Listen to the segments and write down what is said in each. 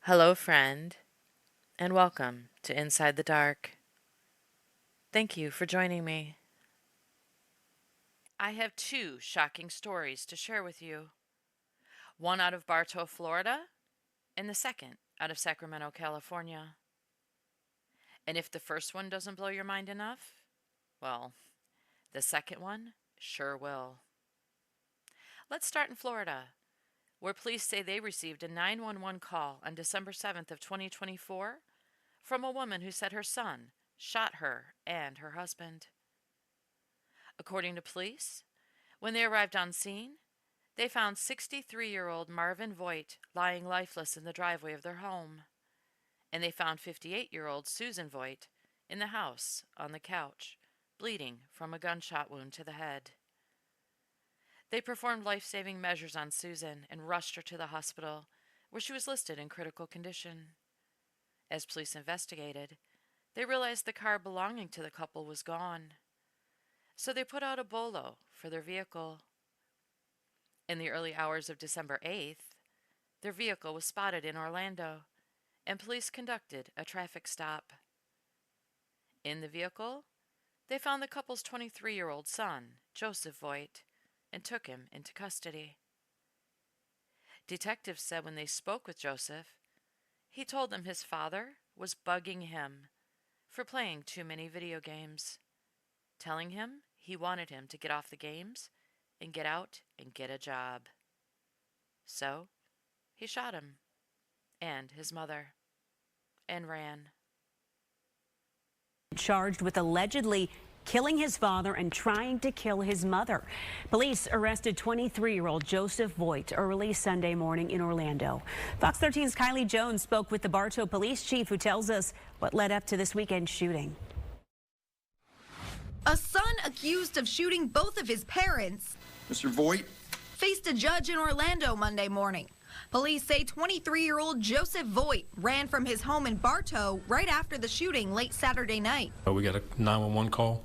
Hello, friend, and welcome to Inside the Dark. Thank you for joining me. I have two shocking stories to share with you, one out of Bartow, Florida, and the second out of Sacramento, California. And if the first one doesn't blow your mind enough, well, the second one sure will. Let's start in Florida, where police say they received a 911 call on December 7th of 2024 from a woman who said her son shot her and her husband. According to police, when they arrived on scene, they found 63-year-old Marvin Voigt lying lifeless in the driveway of their home, and they found 58-year-old Susan Voigt in the house on the couch, bleeding from a gunshot wound to the head. They performed life-saving measures on Susan and rushed her to the hospital, where she was listed in critical condition. As police investigated, they realized the car belonging to the couple was gone, so they put out a bolo for their vehicle. In the early hours of December 8th, their vehicle was spotted in Orlando, and police conducted a traffic stop. In the vehicle, they found the couple's 23-year-old son, Joseph Voigt, and took him into custody. Detectives said when they spoke with Joseph, he told them his father was bugging him for playing too many video games, telling him he wanted him to get off the games and get out and get a job. So, he shot him and his mother and ran. Charged with allegedly killing his father and trying to kill his mother. Police arrested 23-year-old Joseph Voigt early Sunday morning in Orlando. Fox 13's Kylie Jones spoke with the Bartow police chief, who tells us what led up to this weekend shooting. A son accused of shooting both of his parents, Mr. Voigt, faced a judge in Orlando Monday morning. Police say 23-year-old Joseph Voigt ran from his home in Bartow right after the shooting late Saturday night. We got a 911 call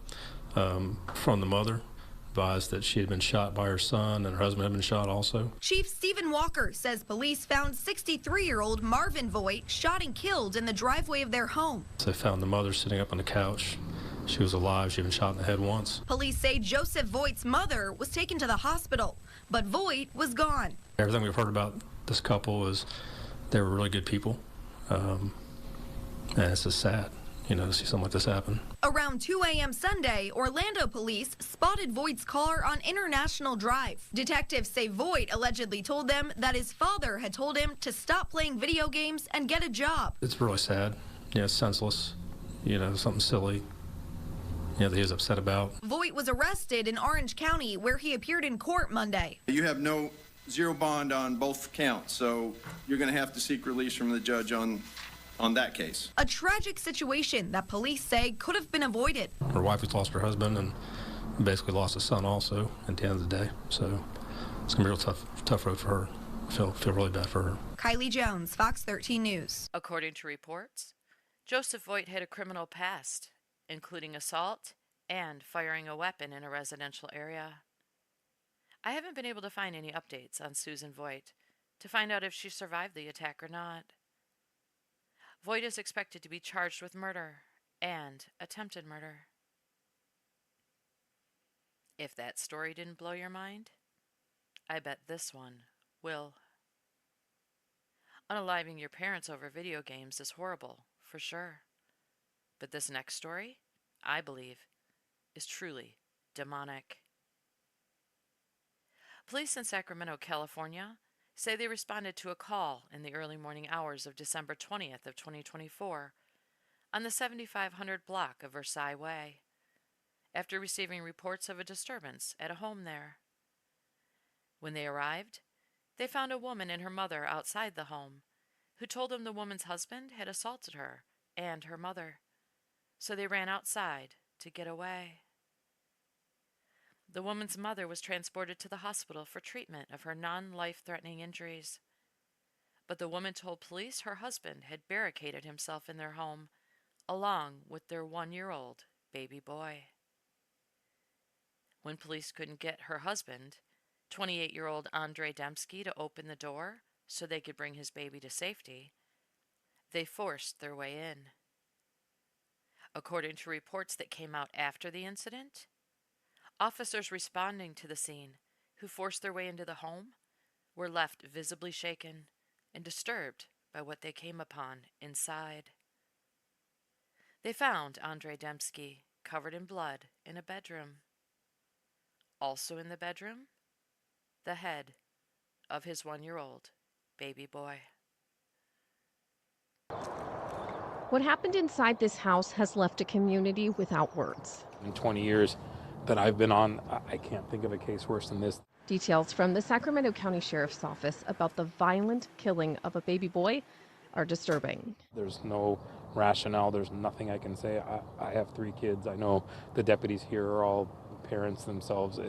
from the mother, advised that she had been shot by her son and her husband had been shot also. Chief Stephen Walker says police found 63-year-old Marvin Voigt shot and killed in the driveway of their home. So they found the mother sitting up on the couch. She was alive. She had been shot in the head once. Police say Joseph Voigt's mother was taken to the hospital, but Voigt was gone. Everything we've heard about this couple is they were really good people. And it's just sad, to see something like this happen. Around 2 a.m. Sunday, Orlando police spotted Voigt's car on International Drive. Detectives say Voigt allegedly told them that his father had told him to stop playing video games and get a job. It's really sad. It's senseless, something silly. That he was upset about. Voigt was arrested in Orange County, where he appeared in court Monday. you have zero bond on both counts, so you're going to have to seek release from the judge on that case. A tragic situation that police say could have been avoided. Her wife has lost her husband and basically lost a son also at the end of the day. So it's going to be a real tough road for her. I feel really bad for her. Kylie Jones, Fox 13 News. According to reports, Joseph Voigt had a criminal past, including assault and firing a weapon in a residential area. I haven't been able to find any updates on Susan Voigt to find out if she survived the attack or not. Voigt is expected to be charged with murder and attempted murder. If that story didn't blow your mind, I bet this one will. Unaliving your parents over video games is horrible, for sure. But this next story, I believe, is truly demonic. Police in Sacramento, California, say they responded to a call in the early morning hours of December 20th of 2024 on the 7500 block of Versailles Way, after receiving reports of a disturbance at a home there. When they arrived, they found a woman and her mother outside the home, who told them the woman's husband had assaulted her and her mother, so they ran outside to get away. The woman's mother was transported to the hospital for treatment of her non-life-threatening injuries, but the woman told police her husband had barricaded himself in their home, along with their 1-year-old baby boy. When police couldn't get her husband, 28-year-old Andre Dembski, to open the door so they could bring his baby to safety, they forced their way in. According to reports that came out after the incident, officers responding to the scene who forced their way into the home were left visibly shaken and disturbed by what they came upon inside. They found Andre Dembski covered in blood in a bedroom. Also in the bedroom, the head of his 1-year-old baby boy. What happened inside this house has left a community without words. In 20 years that I've been on, I can't think of a case worse than this. Details from the Sacramento County Sheriff's Office about the violent killing of a baby boy are disturbing. There's no rationale. There's nothing I can say. I have 3 kids. I know the deputies here are all parents themselves.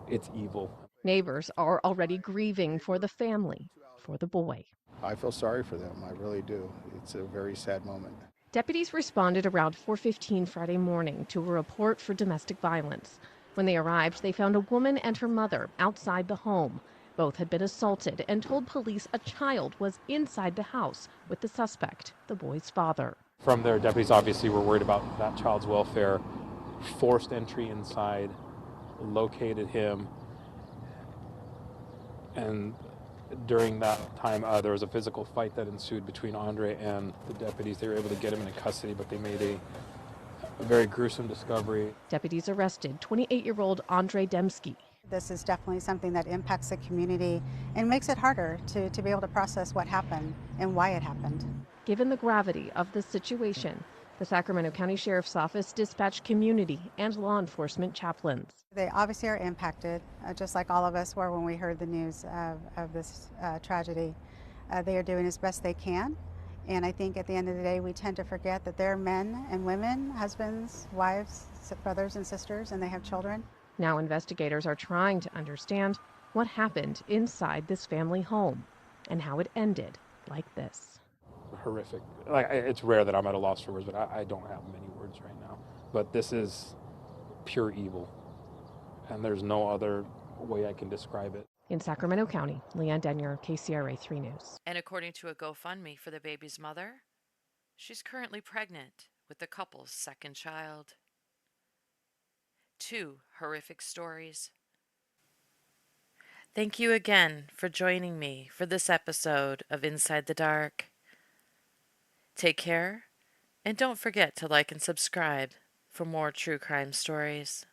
It's evil. Neighbors are already grieving for the family, for the boy. I feel sorry for them. I really do. It's a very sad moment. Deputies responded around 4:15 Friday morning to a report for domestic violence. When they arrived, they found a woman and her mother outside the home. Both had been assaulted and told police a child was inside the house with the suspect, the boy's father. From there, deputies obviously were worried about that child's welfare, forced entry inside, located him, and during that time, there was a physical fight that ensued between Andre and the deputies. They were able to get him into custody, but they made a very gruesome discovery. Deputies arrested 28-year-old Andre Dembski. This is definitely something that impacts the community and makes it harder to be able to process what happened and why it happened. Given the gravity of the situation, the Sacramento County Sheriff's Office dispatched community and law enforcement chaplains. They obviously are impacted, just like all of us were when we heard the news of this tragedy. They are doing as best they can, and I think at the end of the day we tend to forget that they're men and women, husbands, wives, brothers and sisters, and they have children. Now investigators are trying to understand what happened inside this family home and how it ended like this. Horrific. Like, it's rare that I'm at a loss for words, but I don't have many words right now. But this is pure evil, and there's no other way I can describe it. In Sacramento County, Leanne Denyer, KCRA 3 News. And according to a GoFundMe for the baby's mother, she's currently pregnant with the couple's second child. 2 horrific stories. Thank you again for joining me for this episode of Inside the Dark. Take care, and don't forget to like and subscribe for more true crime stories.